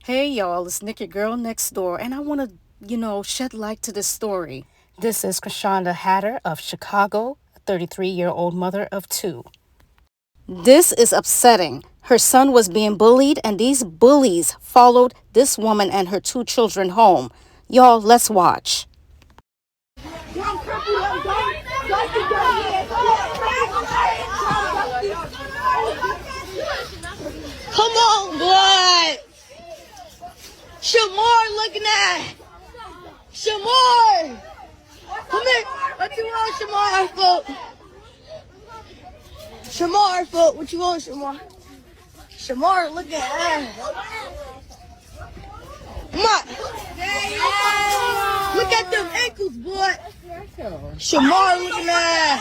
Hey y'all, it's Nick, your girl next door, and I want to, shed light to this story. This is Krishanda Hatter of Chicago, a 33-year-old mother of two. This is upsetting. Her son was being bullied, and these bullies followed this woman and her two children home. Y'all, let's watch. Come on, blood. Shamar looking at. Shamar. Come here. What you want, Shamar? Foot. Shamar, foot. What you want, Shamar? Shamar looking at. Come on. Look at them ankles, boy. Shamar looking at.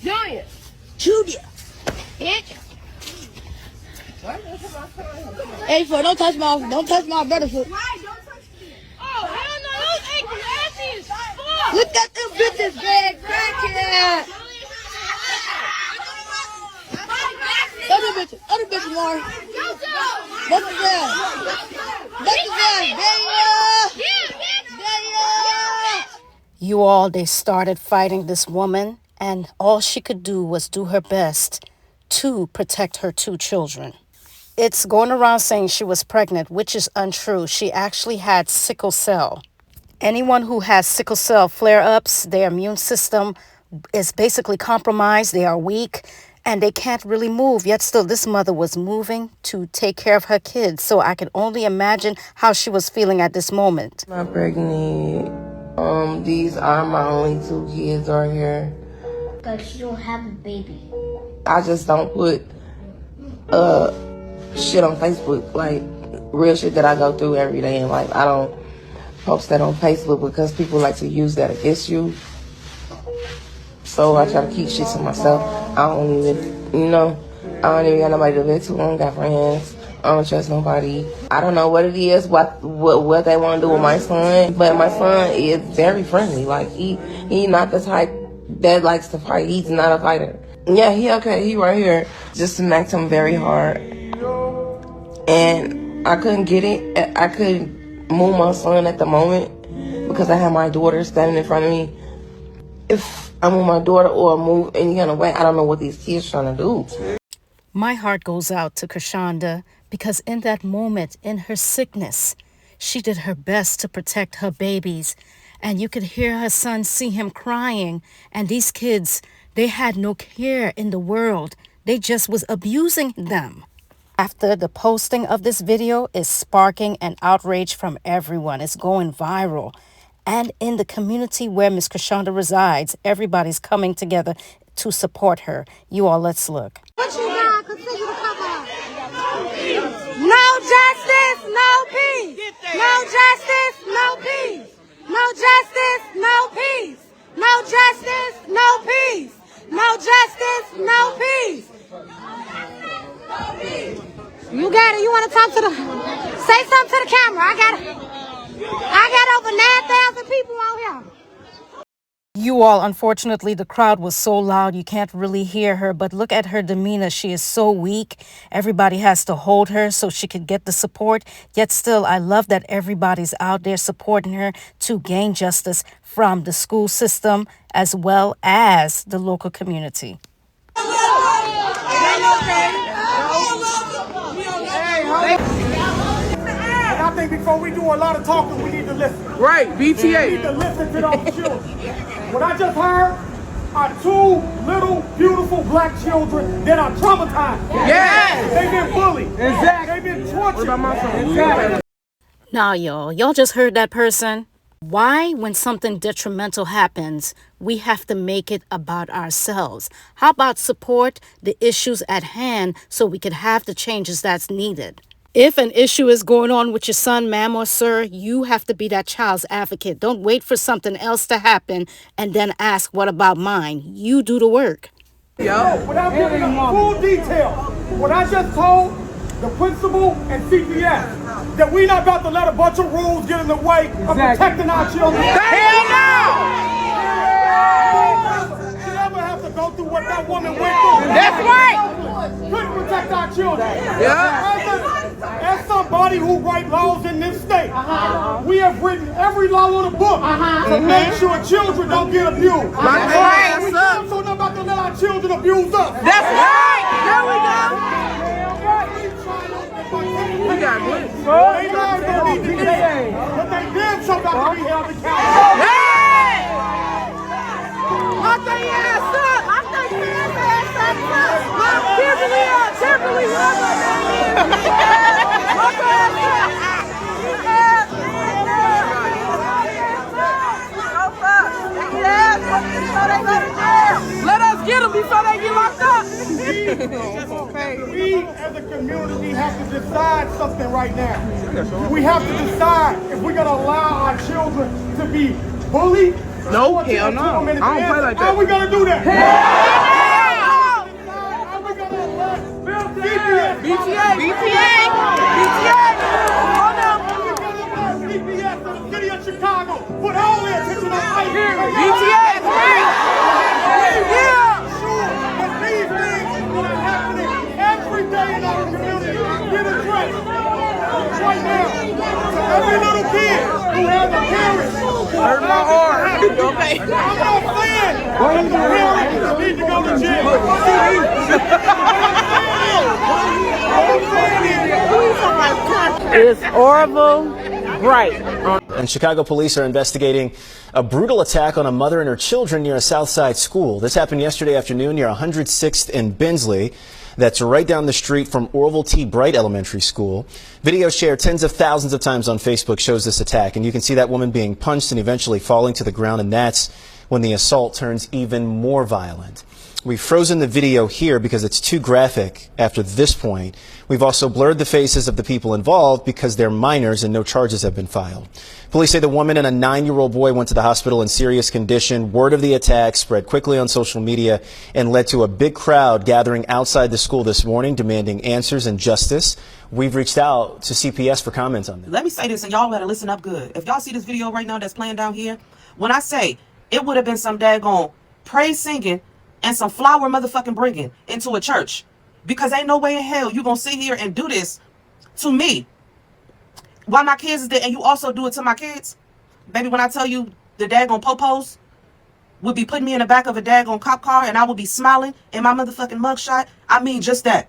Junior. Junior. Bitch. Hey, foot, don't touch my brother, foot. Oh, hell no, those ankles ashy as fuck. Look at them bitches, man. Crackhead. Other bitches, more. What's the You all, they started fighting this woman, and all she could do was do her best to protect her two children. It's going around saying she was pregnant, which is untrue. She actually had sickle cell. Anyone who has sickle cell flare-ups, their immune system is basically compromised. They are weak, and they can't really move. Yet still, this mother was moving to take care of her kids. So I can only imagine how she was feeling at this moment. I'm not pregnant. These are my only two kids right here. Because you don't have a baby. I just don't put shit on Facebook, like real shit that I go through every day in life. I don't post that on Facebook because people like to use that against you. So I try to keep shit to myself. I don't even got nobody to vent to. I don't got friends. I don't trust nobody. I don't know what it is, what they want to do with my son, but my son is very friendly. Like he not the type that likes to fight. He's not a fighter. Yeah, he okay. He right here. Just smacked him very hard, and I couldn't get it. I couldn't move my son at the moment because I had my daughter standing in front of me. If I move my daughter or move any kind of way, I don't know what these kids trying to do. My heart goes out to Krishanda because in that moment, in her sickness, she did her best to protect her babies. And you could hear her son, see him crying. And these kids, they had no care in the world. They just was abusing them. After the posting of this video is sparking an outrage from everyone. It's going viral. And in the community where Miss Krishanda resides, everybody's coming together to support her. You all, let's look. What you got? Continue to come on. No justice, no peace. No justice, no peace. No justice, no peace. No justice, no peace. No justice, no peace. You got it. You want to talk to say something to the camera. I got over 9,000 people out here. You all, unfortunately, the crowd was so loud you can't really hear her, but look at her demeanor. She is so weak. Everybody has to hold her so she could get the support. Yet still, I love that everybody's out there supporting her to gain justice from the school system as well as the local community. I think before we do a lot of talking, we need to listen. Right, BTA. We need to listen to those children. What I just heard are two little, beautiful black children that are traumatized. Yes. They've been bullied. Exactly. They've been tortured. What about my son? Exactly. Now, y'all just heard that person. Why, when something detrimental happens, we have to make it about ourselves? How about support the issues at hand so we could have the changes that's needed? If an issue is going on with your son, ma'am or sir, you have to be that child's advocate. Don't wait for something else to happen and then ask, what about mine? You do the work. Without giving them full detail, what I just told the principal and CPS, that we not about to let a bunch of rules get in the way of protecting our children. Hell no! Should ever have to go through what that woman went through. That's right! Couldn't protect our children. Yeah. body who write laws in this state. We have written every law on the book to make sure children don't get abused. That's right. We also not about to let our children abuse us. That's right. There we go. We got good. They not gonna be detained, but they damn sure got to be held accountable. Hey! Lock their ass up. Lock their ass up. Lock Kimberly up. Kimberly, lock her ass up. Lock her ass up. Let us get them before they get locked up. We as a community have to decide something right now. We have to decide if we're going to allow our children to be bullied. No, hell no. I don't play like that. How are we going to do that? How are we going to let BTA. CPS and the city of Chicago put all their attention on ICE. BTA. Yeah. But these things that are happening every day in our community get addressed right now. So every little kid who has a parent Hurt my arm. Okay. I'm not saying the parents need to go to jail. It's Orville Bright. And Chicago police are investigating a brutal attack on a mother and her children near a Southside school. This happened yesterday afternoon near 106th and Bensley. That's right down the street from Orville T. Bright Elementary School. Video shared tens of thousands of times on Facebook shows this attack, and you can see that woman being punched and eventually falling to the ground, and that's when the assault turns even more violent. We've frozen the video here because it's too graphic after this point. We've also blurred the faces of the people involved because they're minors and no charges have been filed. Police say the woman and a 9-year-old boy went to the hospital in serious condition. Word of the attack spread quickly on social media and led to a big crowd gathering outside the school this morning demanding answers and justice. We've reached out to CPS for comments on this. Let me say this, and y'all better listen up good. If y'all see this video right now that's playing down here, when I say it would have been some daggone praise singing and some flower motherfucking bringing into a church, because ain't no way in hell you gonna sit here and do this to me while my kids is there, and you also do it to my kids. Baby, when I tell you the daggone popos would be putting me in the back of a daggone cop car and I would be smiling in my motherfucking mugshot, I mean just that.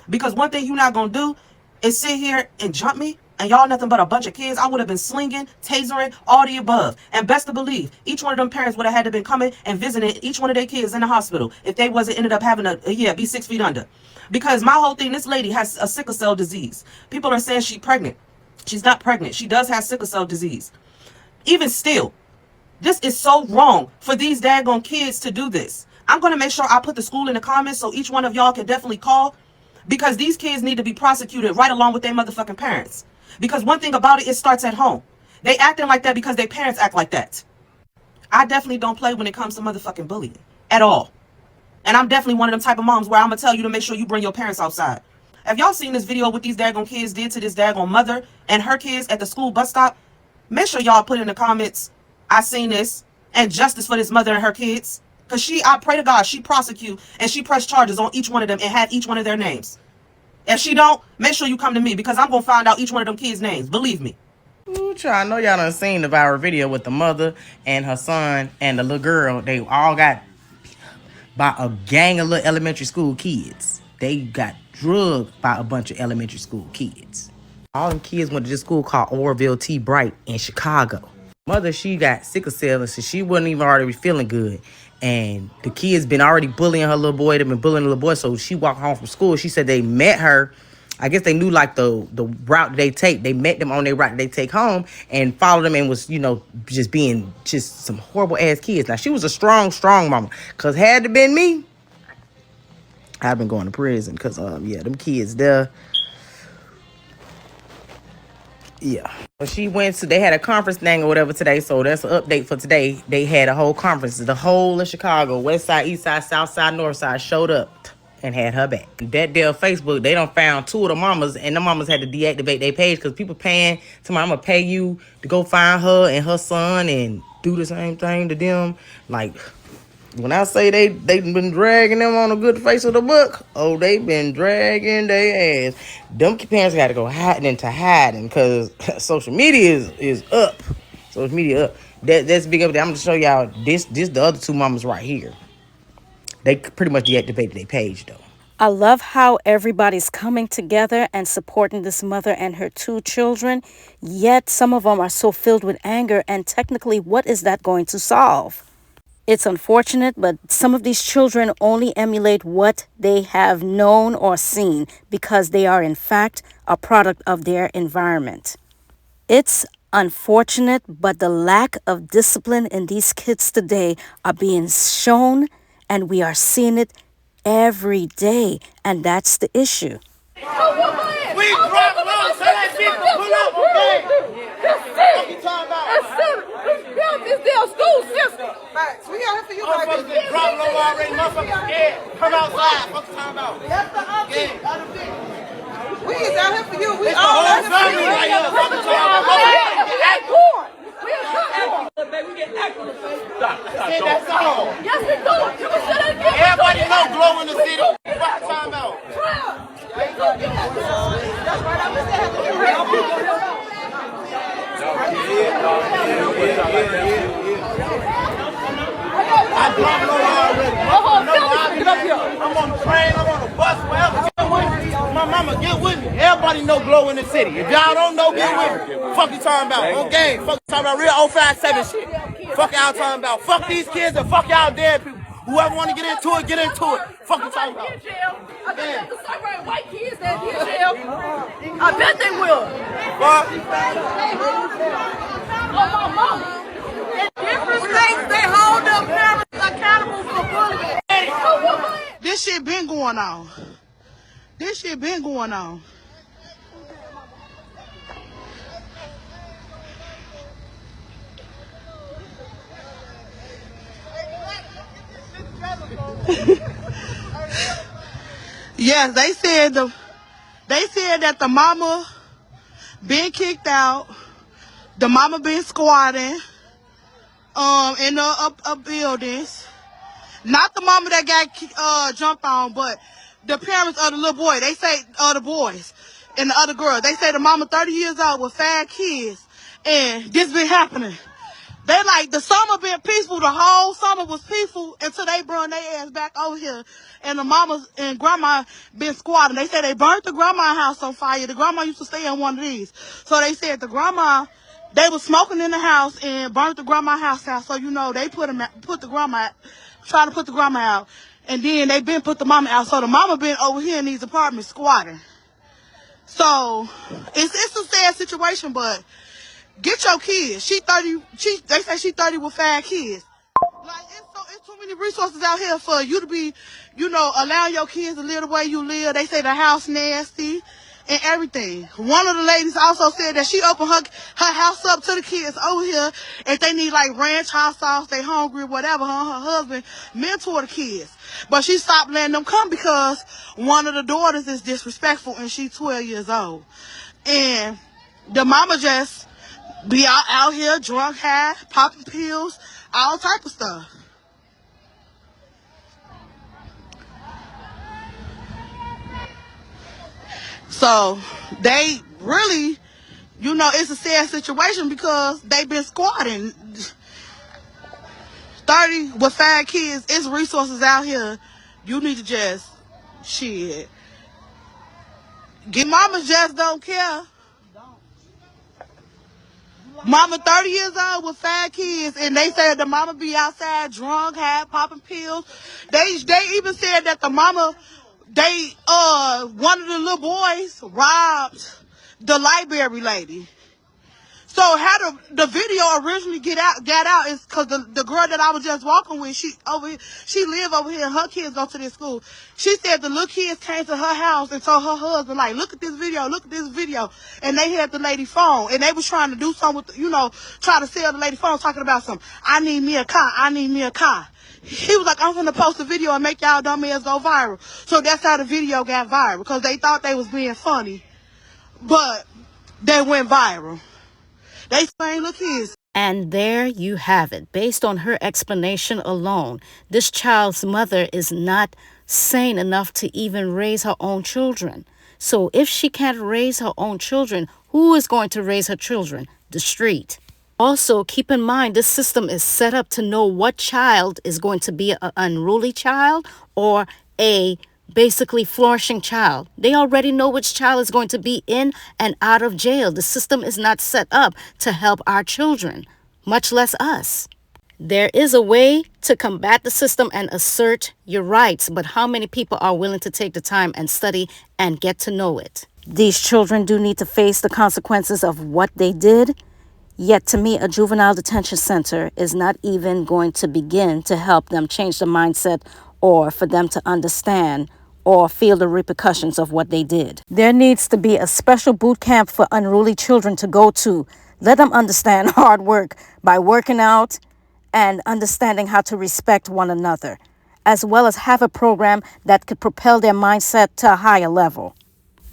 Because one thing you're not gonna do is sit here and jump me, and y'all nothing but a bunch of kids. I would have been slinging, tasering, all the above. And best to believe, each one of them parents would have had to been coming and visiting each one of their kids in the hospital if they wasn't ended up having be 6 feet under. Because my whole thing, this lady has a sickle cell disease. People are saying she's pregnant. She's not pregnant. She does have sickle cell disease. Even still, this is so wrong for these daggone kids to do this. I'm going to make sure I put the school in the comments so each one of y'all can definitely call, because these kids need to be prosecuted right along with their motherfucking parents. Because one thing about it, it starts at home. They acting like that because their parents act like that. I definitely don't play when it comes to motherfucking bullying at all. And I'm definitely one of them type of moms where I'm going to tell you to make sure you bring your parents outside. Have y'all seen this video what these daggone kids did to this daggone mother and her kids at the school bus stop? Make sure y'all put in the comments, I seen this, and justice for this mother and her kids. Because I pray to God, she prosecute and she press charges on each one of them and have each one of their names. If she don't, make sure you come to me, because I'm going to find out each one of them kids' names. Believe me. Ooh, child, I know y'all done seen the viral video with the mother and her son and the little girl. They all got by a gang of little elementary school kids. They got drugged by a bunch of elementary school kids. All them kids went to this school called Orville T. Bright in Chicago. Mother, she got sickle cell, so she wasn't even already feeling good. And the kids been already bullying her little boy. They've been bullying the little boy. So she walked home from school. She said they met her. I guess they knew like the route they take. They met them on their route they take home and followed them and was, you know, just being just some horrible ass kids. Now, she was a strong mama. Because had it been me, I'd been going to prison. Because, yeah, them kids there. Yeah. Well, she went to, they had a conference thing or whatever today, so that's an update for today. They had a whole conference. The whole of Chicago, west side, east side, south side, north side, showed up and had her back. That day of Facebook, they done found 2 of the mamas, and the mamas had to deactivate their page because people paying somebody, I'm going to pay you to go find her and her son and do the same thing to them. Like, When I say they been dragging them on the good face of the book, oh, they been dragging their ass. Them parents got to go hiding because social media is up. Social media up. That's big up there. I'm gonna show y'all this the other two mamas right here. They pretty much deactivated their page though. I love how everybody's coming together and supporting this mother and her two children, yet some of them are so filled with anger, and technically, what is that going to solve? It's unfortunate, but some of these children only emulate what they have known or seen because they are, in fact, a product of their environment. It's unfortunate, but the lack of discipline in these kids today are being shown, and we are seeing it every day, and that's the issue. We drop low, so that shit can pull up, okay? What you talking about? Build this damn school system. Facts. We out here for you, motherfuckers baby. drop low already, motherfuckers scared. Come outside, what you talking about? That's the option. We is out here for you. We It's the all whole out here for family you. right here. What you talking about? We ain't born. We that's all. Yes, we do. Can we say that again? Everybody know glow in the city. What you talking about? That's right. I'm just saying. I dropped low already. I'm on the train, I'm on the bus, wherever. My mama, get with me. Everybody know glow in the city. If y'all don't know, get with me. Fuck you talking about? On game. Fuck you talking about real 057 shit. Fuck y'all talking about. Fuck these kids and fuck y'all dead people. Whoever want to get into it, get into it. Fuck you talking about? I bet the same white kids that in jail. I bet they will. Fuck. Oh, my mama. In different states, they hold them parents accountable for bullying. This shit been going on. This shit been going on. Yes, they said that the mama been kicked out. The mama been squatting in the buildings. Not the mama that got jumped on, but the parents of the little boy. They say the boys and the other girl. They say the mama 30 years old with 5 kids, and this been happening. They like the summer been peaceful. The whole summer was peaceful until they brought their ass back over here, and the mamas and grandma been squatting. They said they burnt the grandma house on fire. The grandma used to stay in one of these, so they said the grandma. They was smoking in the house and burnt the grandma house out. So you know they put the grandma, trying to put the grandma out, and then they been put the mama out. So the mama been over here in these apartments squatting. So it's a sad situation, but get your kids. She 30. They say she 30 with 5 kids. Like it's too many resources out here for you to be, allowing your kids to live the way you live. They say the house nasty and everything. One of the ladies also said that she opened her house up to the kids over here if they need like ranch hot sauce, they hungry, whatever. Her husband mentor the kids. But she stopped letting them come because one of the daughters is disrespectful and she's 12 years old. And the mama just be out here drunk, high, popping pills, all type of stuff. So they really, it's a sad situation because they've been squatting. 30 with 5 kids, it's resources out here. You need to just, shit. Mamas just don't care. Mama 30 years old with 5 kids, and they said the mama be outside drunk, high, popping pills. They even said that the mama, one of the little boys robbed the library lady. So how the video originally got out is because the girl that I was just walking with, she live over here and her kids go to this school. She said the little kids came to her house and told her husband, like, look at this video. And they had the lady phone and they was trying to do something with, try to sell the lady phone, talking about something. I need me a car. He was like, I'm gonna post a video and make y'all dumb ass go viral. So that's how the video got viral, because they thought they was being funny, but they went viral. They saying, look here. And there you have it. Based on her explanation alone, this child's mother is not sane enough to even raise her own children. So if she can't raise her own children, who is going to raise her children? The street. Also, keep in mind, this system is set up to know what child is going to be an unruly child or a basically flourishing child. They already know which child is going to be in and out of jail. The system is not set up to help our children, much less us. There is a way to combat the system and assert your rights, but how many people are willing to take the time and study and get to know it? These children do need to face the consequences of what they did. Yet to me, a juvenile detention center is not even going to begin to help them change the mindset or for them to understand or feel the repercussions of what they did. There needs to be a special boot camp for unruly children to go to. Let them understand hard work by working out and understanding how to respect one another, as well as have a program that could propel their mindset to a higher level.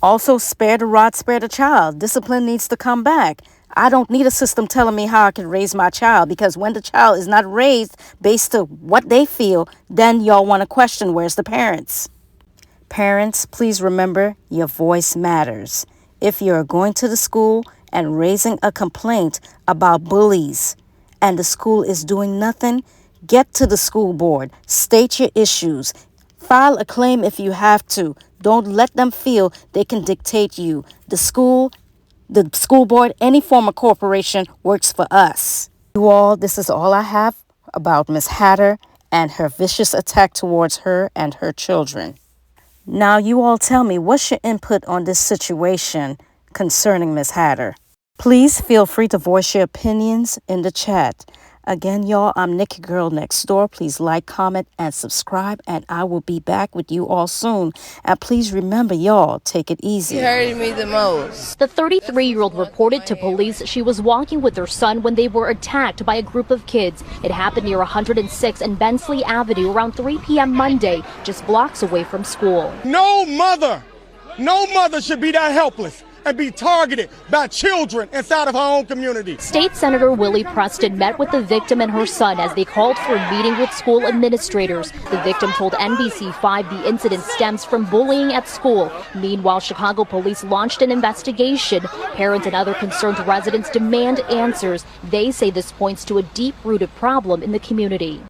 Also, spare the rod, spare the child. Discipline needs to come back. I don't need a system telling me how I can raise my child, because when the child is not raised based on what they feel, then y'all want to question where's the parents. Parents, please remember your voice matters. If you're going to the school and raising a complaint about bullies and the school is doing nothing, get to the school board, state your issues, file a claim if you have to. Don't let them feel they can dictate you. The school board, any form of corporation works for us. You all, this is all I have about Miss Hatter and her vicious attack towards her and her children. Now you all tell me, what's your input on this situation concerning Miss Hatter? Please feel free to voice your opinions in the chat. Again, y'all, I'm Nikki Girl Next Door. Please like, comment, and subscribe, and I will be back with you all soon. And please remember, y'all, take it easy. It hurted me the most. The 33-year-old reported to police she was walking with her son when they were attacked by a group of kids. It happened near 106 and Bensley Avenue around 3 p.m. Monday, just blocks away from school. No mother should be that helpless and be targeted by children inside of her own community. State Senator Willie Preston met with the victim and her son as they called for a meeting with school administrators. The victim told NBC5 the incident stems from bullying at school. Meanwhile, Chicago police launched an investigation. Parents and other concerned residents demand answers. They say this points to a deep-rooted problem in the community.